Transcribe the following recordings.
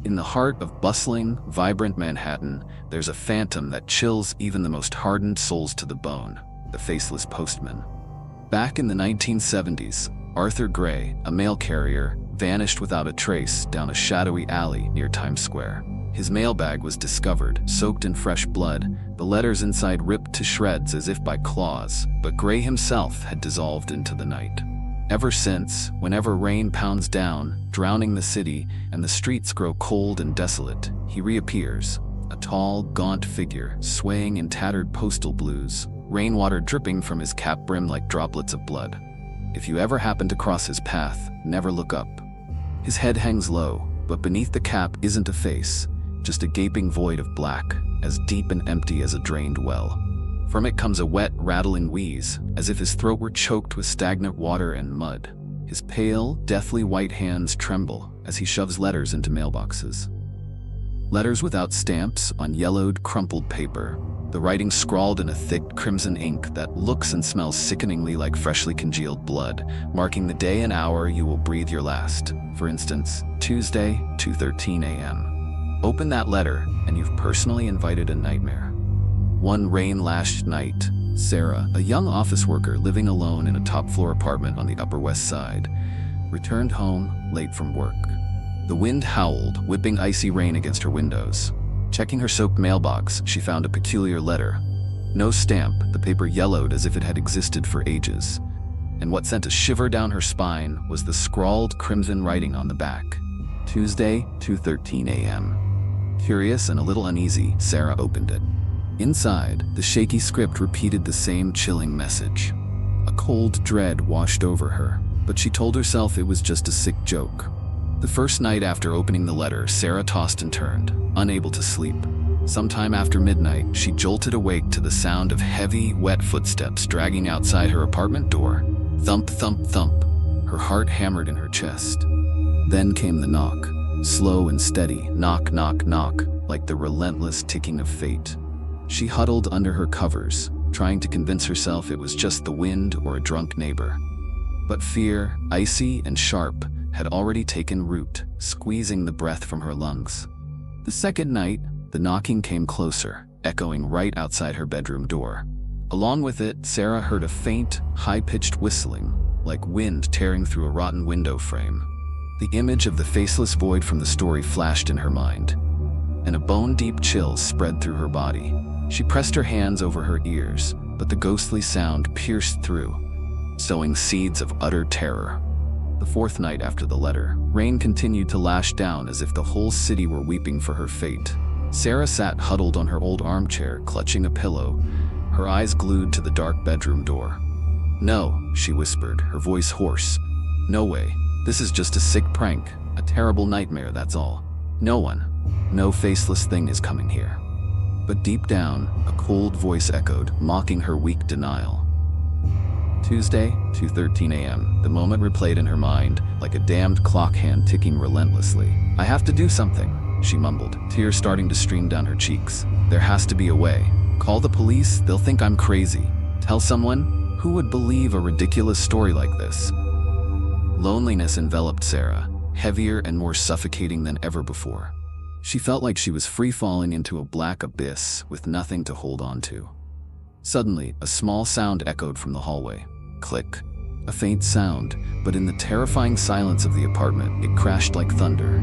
In the heart of bustling, vibrant Manhattan, there's a phantom that chills even the most hardened souls to the bone: the Faceless Postman. Back in the 1970s, Arthur Gray, a mail carrier, vanished without a trace down a shadowy alley near Times Square. His mailbag was discovered, soaked in fresh blood, the letters inside ripped to shreds as if by claws, but Gray himself had dissolved into the night. Ever since, whenever rain pounds down, drowning the city, and the streets grow cold and desolate, he reappears, a tall, gaunt figure, swaying in tattered postal blues, rainwater dripping from his cap brim like droplets of blood. If you ever happen to cross his path, never look up. His head hangs low, but beneath the cap isn't a face, just a gaping void of black, as deep and empty as a drained well. From it comes a wet, rattling wheeze, as if his throat were choked with stagnant water and mud. His pale, deathly white hands tremble as he shoves letters into mailboxes. Letters without stamps on yellowed, crumpled paper, the writing scrawled in a thick crimson ink that looks and smells sickeningly like freshly congealed blood, marking the day and hour you will breathe your last. For instance, Tuesday, 2:13 a.m. Open that letter, and you've personally invited a nightmare. One rain-lashed night, Sarah, a young office worker living alone in a top-floor apartment on the Upper West Side, returned home late from work. The wind howled, whipping icy rain against her windows. Checking her soaked mailbox, she found a peculiar letter. No stamp, the paper yellowed as if it had existed for ages. And what sent a shiver down her spine was the scrawled crimson writing on the back. Tuesday, 2:13 a.m. Curious and a little uneasy, Sarah opened it. Inside, the shaky script repeated the same chilling message. A cold dread washed over her, but she told herself it was just a sick joke. The first night after opening the letter, Sarah tossed and turned, unable to sleep. Sometime after midnight, she jolted awake to the sound of heavy, wet footsteps dragging outside her apartment door. Thump, thump, thump. Her heart hammered in her chest. Then came the knock, slow and steady, knock, knock, knock, like the relentless ticking of fate. She huddled under her covers, trying to convince herself it was just the wind or a drunk neighbor. But fear, icy and sharp, had already taken root, squeezing the breath from her lungs. The second night, the knocking came closer, echoing right outside her bedroom door. Along with it, Sarah heard a faint, high-pitched whistling, like wind tearing through a rotten window frame. The image of the faceless void from the story flashed in her mind, and a bone-deep chill spread through her body. She pressed her hands over her ears, but the ghostly sound pierced through, sowing seeds of utter terror. The fourth night after the letter, rain continued to lash down as if the whole city were weeping for her fate. Sarah sat huddled on her old armchair, clutching a pillow, her eyes glued to the dark bedroom door. "No," she whispered, her voice hoarse. "No way. This is just a sick prank, a terrible nightmare, that's all. No faceless thing is coming here." But deep down, a cold voice echoed, mocking her weak denial. Tuesday, 2:13 a.m. The moment replayed in her mind, like a damned clock hand ticking relentlessly. "I have to do something," she mumbled, tears starting to stream down her cheeks. "There has to be a way. Call the police, they'll think I'm crazy. Tell someone? Who would believe a ridiculous story like this?" Loneliness enveloped Sarah, heavier and more suffocating than ever before. She felt like she was free-falling into a black abyss with nothing to hold on to. Suddenly, a small sound echoed from the hallway. Click. A faint sound, but in the terrifying silence of the apartment, it crashed like thunder.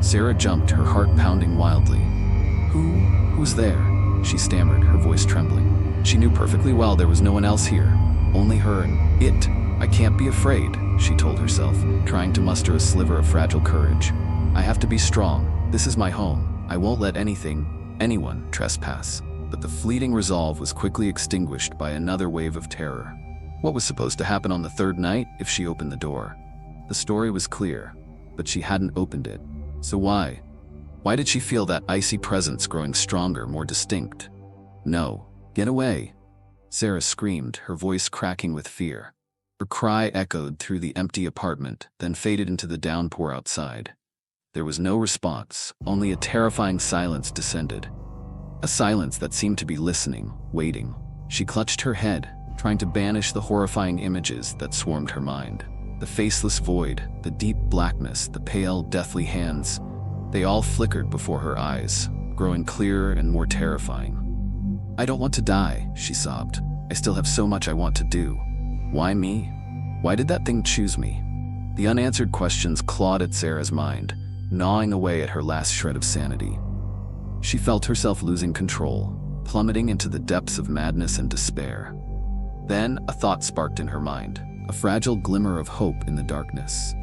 Sarah jumped, her heart pounding wildly. Who's there?" she stammered, her voice trembling. She knew perfectly well there was no one else here, only her and it. "I can't be afraid," she told herself, trying to muster a sliver of fragile courage. "I have to be strong. This is my home. I won't let anyone trespass." But the fleeting resolve was quickly extinguished by another wave of terror. What was supposed to happen on the third night if she opened the door? The story was clear, but she hadn't opened it. So why? Why did she feel that icy presence growing stronger, more distinct? "No, get away!" Sarah screamed, her voice cracking with fear. Her cry echoed through the empty apartment, then faded into the downpour outside. There was no response, only a terrifying silence descended. A silence that seemed to be listening, waiting. She clutched her head, trying to banish the horrifying images that swarmed her mind. The faceless void, the deep blackness, the pale, deathly hands. They all flickered before her eyes, growing clearer and more terrifying. "I don't want to die," she sobbed. "I still have so much I want to do. Why me? Why did that thing choose me?" The unanswered questions clawed at Sarah's mind, gnawing away at her last shred of sanity. She felt herself losing control, plummeting into the depths of madness and despair. Then a thought sparked in her mind, a fragile glimmer of hope in the darkness.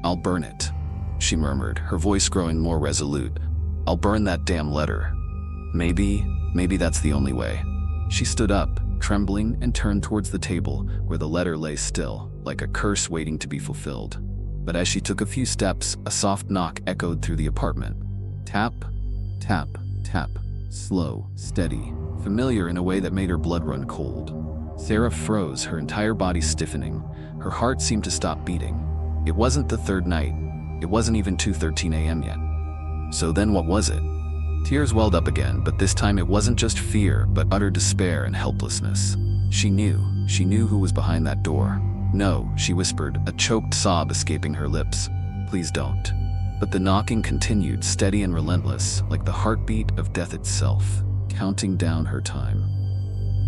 "I'll burn it," she murmured, her voice growing more resolute. "I'll burn that damn letter. Maybe that's the only way." She stood up, trembling, and turned towards the table where the letter lay still, like a curse waiting to be fulfilled. But as she took a few steps, a soft knock echoed through the apartment. Tap, tap, tap. Slow, steady, familiar in a way that made her blood run cold. Sarah froze, her entire body stiffening. Her heart seemed to stop beating. It wasn't the third night. It wasn't even 2:13 a.m. yet. So then what was it? Tears welled up again, but this time it wasn't just fear, but utter despair and helplessness. She knew who was behind that door. "No," she whispered, a choked sob escaping her lips. "Please don't." But the knocking continued, steady and relentless, like the heartbeat of death itself, counting down her time.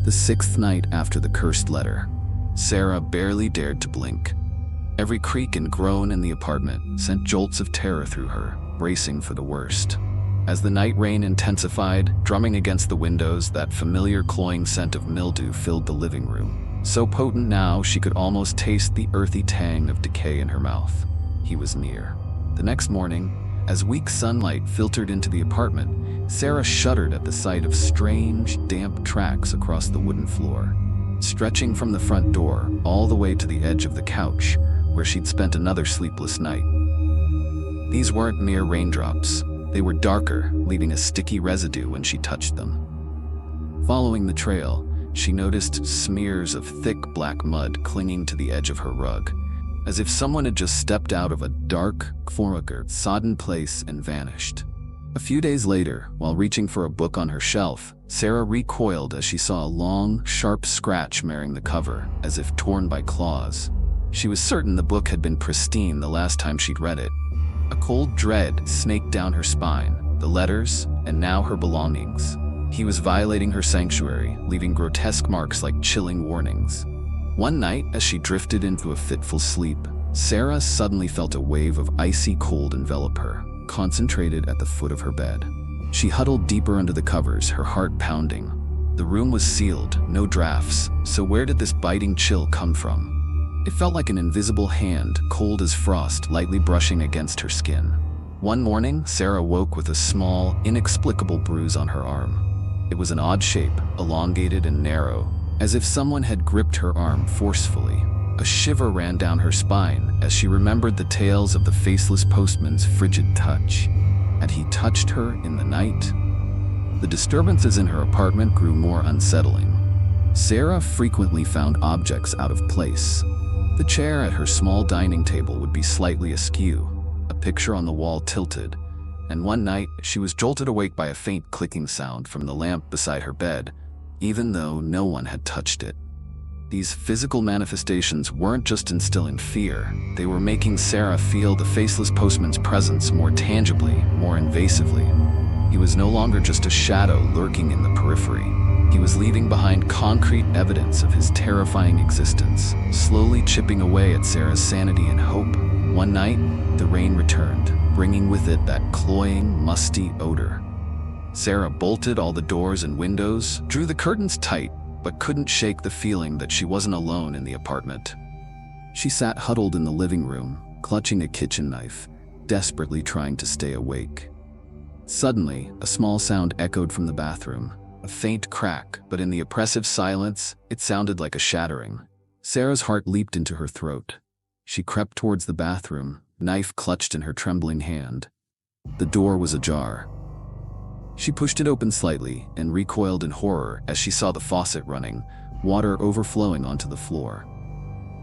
The 6th night after the cursed letter, Sarah barely dared to blink. Every creak and groan in the apartment sent jolts of terror through her, bracing for the worst. As the night rain intensified, drumming against the windows, that familiar cloying scent of mildew filled the living room. So potent now she could almost taste the earthy tang of decay in her mouth. He was near. The next morning, as weak sunlight filtered into the apartment, Sarah shuddered at the sight of strange, damp tracks across the wooden floor, stretching from the front door all the way to the edge of the couch, where she'd spent another sleepless night. These weren't mere raindrops. They were darker, leaving a sticky residue when she touched them. Following the trail, she noticed smears of thick black mud clinging to the edge of her rug, as if someone had just stepped out of a dark, sodden place and vanished. A few days later, while reaching for a book on her shelf, Sarah recoiled as she saw a long, sharp scratch marring the cover, as if torn by claws. She was certain the book had been pristine the last time she'd read it. A cold dread snaked down her spine, the letters, and now her belongings. He was violating her sanctuary, leaving grotesque marks like chilling warnings. One night, as she drifted into a fitful sleep, Sarah suddenly felt a wave of icy cold envelop her, concentrated at the foot of her bed. She huddled deeper under the covers, her heart pounding. The room was sealed, no drafts, so where did this biting chill come from? It felt like an invisible hand, cold as frost, lightly brushing against her skin. One morning, Sarah woke with a small, inexplicable bruise on her arm. It was an odd shape, elongated and narrow, as if someone had gripped her arm forcefully. A shiver ran down her spine as she remembered the tales of the Faceless Postman's frigid touch. Had he touched her in the night? The disturbances in her apartment grew more unsettling. Sarah frequently found objects out of place. The chair at her small dining table would be slightly askew, a picture on the wall tilted, and one night she was jolted awake by a faint clicking sound from the lamp beside her bed, even though no one had touched it. These physical manifestations weren't just instilling fear, they were making Sarah feel the Faceless Postman's presence more tangibly, more invasively. He was no longer just a shadow lurking in the periphery. He was leaving behind concrete evidence of his terrifying existence, slowly chipping away at Sarah's sanity and hope. One night, the rain returned, bringing with it that cloying, musty odor. Sarah bolted all the doors and windows, drew the curtains tight, but couldn't shake the feeling that she wasn't alone in the apartment. She sat huddled in the living room, clutching a kitchen knife, desperately trying to stay awake. Suddenly, a small sound echoed from the bathroom. A faint crack, but in the oppressive silence, it sounded like a shattering. Sarah's heart leaped into her throat. She crept towards the bathroom, knife clutched in her trembling hand. The door was ajar. She pushed it open slightly and recoiled in horror as she saw the faucet running, water overflowing onto the floor.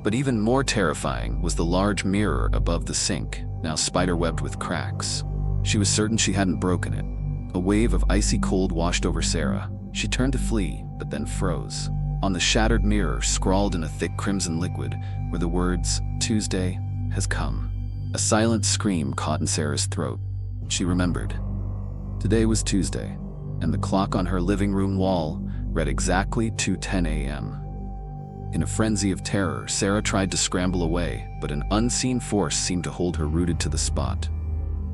But even more terrifying was the large mirror above the sink, now spiderwebbed with cracks. She was certain she hadn't broken it. A wave of icy cold washed over Sarah. She turned to flee, but then froze. On the shattered mirror, scrawled in a thick crimson liquid, were the words, "Tuesday has come." A silent scream caught in Sarah's throat. She remembered. Today was Tuesday, and the clock on her living room wall read exactly 2:10 a.m. In a frenzy of terror, Sarah tried to scramble away, but an unseen force seemed to hold her rooted to the spot.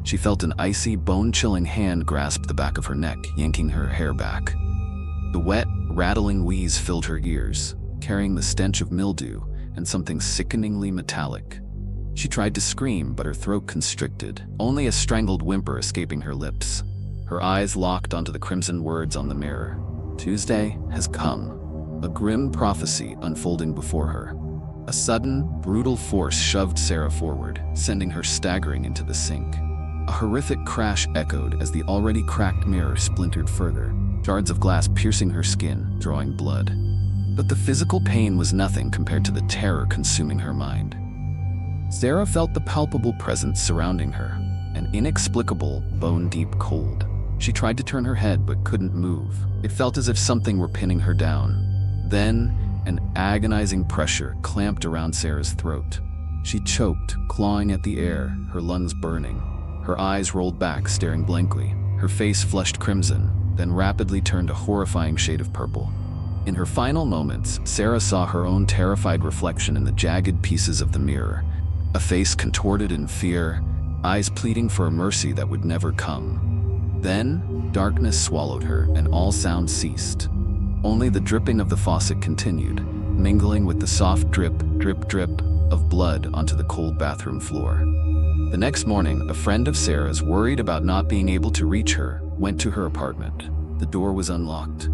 She felt an icy, bone-chilling hand grasp the back of her neck, yanking her hair back. The wet, rattling wheeze filled her ears, carrying the stench of mildew and something sickeningly metallic. She tried to scream, but her throat constricted, only a strangled whimper escaping her lips. Her eyes locked onto the crimson words on the mirror. Tuesday has come, a grim prophecy unfolding before her. A sudden, brutal force shoved Sarah forward, sending her staggering into the sink. A horrific crash echoed as the already cracked mirror splintered further, shards of glass piercing her skin, drawing blood. But the physical pain was nothing compared to the terror consuming her mind. Sarah felt the palpable presence surrounding her, an inexplicable, bone-deep cold. She tried to turn her head but couldn't move. It felt as if something were pinning her down. Then, an agonizing pressure clamped around Sarah's throat. She choked, clawing at the air, her lungs burning. Her eyes rolled back, staring blankly. Her face flushed crimson, then rapidly turned a horrifying shade of purple. In her final moments, Sarah saw her own terrified reflection in the jagged pieces of the mirror, a face contorted in fear, eyes pleading for a mercy that would never come. Then, darkness swallowed her, and all sound ceased. Only the dripping of the faucet continued, mingling with the soft drip, drip, drip of blood onto the cold bathroom floor. The next morning, a friend of Sarah's, worried about not being able to reach her, went to her apartment. The door was unlocked.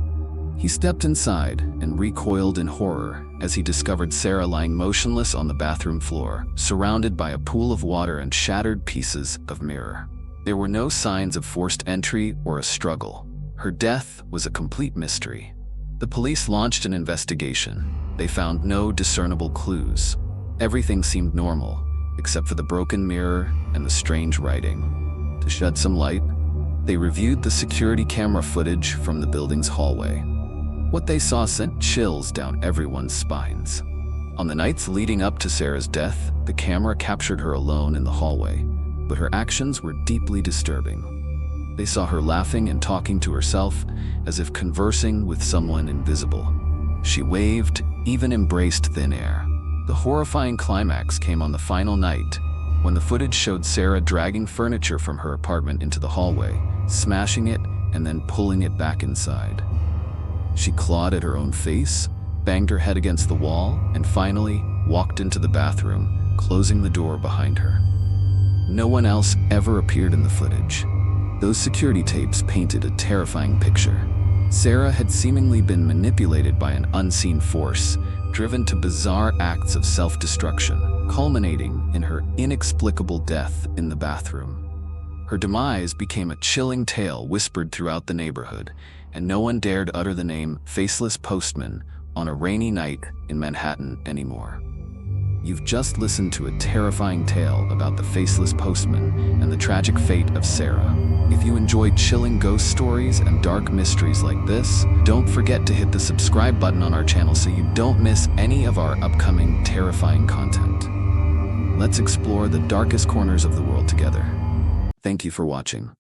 He stepped inside and recoiled in horror as he discovered Sarah lying motionless on the bathroom floor, surrounded by a pool of water and shattered pieces of mirror. There were no signs of forced entry or a struggle. Her death was a complete mystery. The police launched an investigation. They found no discernible clues. Everything seemed normal, except for the broken mirror and the strange writing. To shed some light, they reviewed the security camera footage from the building's hallway. What they saw sent chills down everyone's spines. On the nights leading up to Sarah's death, the camera captured her alone in the hallway, but her actions were deeply disturbing. They saw her laughing and talking to herself, as if conversing with someone invisible. She waved, even embraced thin air. The horrifying climax came on the final night, when the footage showed Sarah dragging furniture from her apartment into the hallway, smashing it and then pulling it back inside. She clawed at her own face, banged her head against the wall, and finally walked into the bathroom, closing the door behind her. No one else ever appeared in the footage. Those security tapes painted a terrifying picture. Sarah had seemingly been manipulated by an unseen force, driven to bizarre acts of self-destruction, culminating in her inexplicable death in the bathroom. Her demise became a chilling tale whispered throughout the neighborhood, and no one dared utter the name Faceless Postman on a rainy night in Manhattan anymore. You've just listened to a terrifying tale about the Faceless Postman and the tragic fate of Sarah. If you enjoy chilling ghost stories and dark mysteries like this, don't forget to hit the subscribe button on our channel so you don't miss any of our upcoming terrifying content. Let's explore the darkest corners of the world together. Thank you for watching.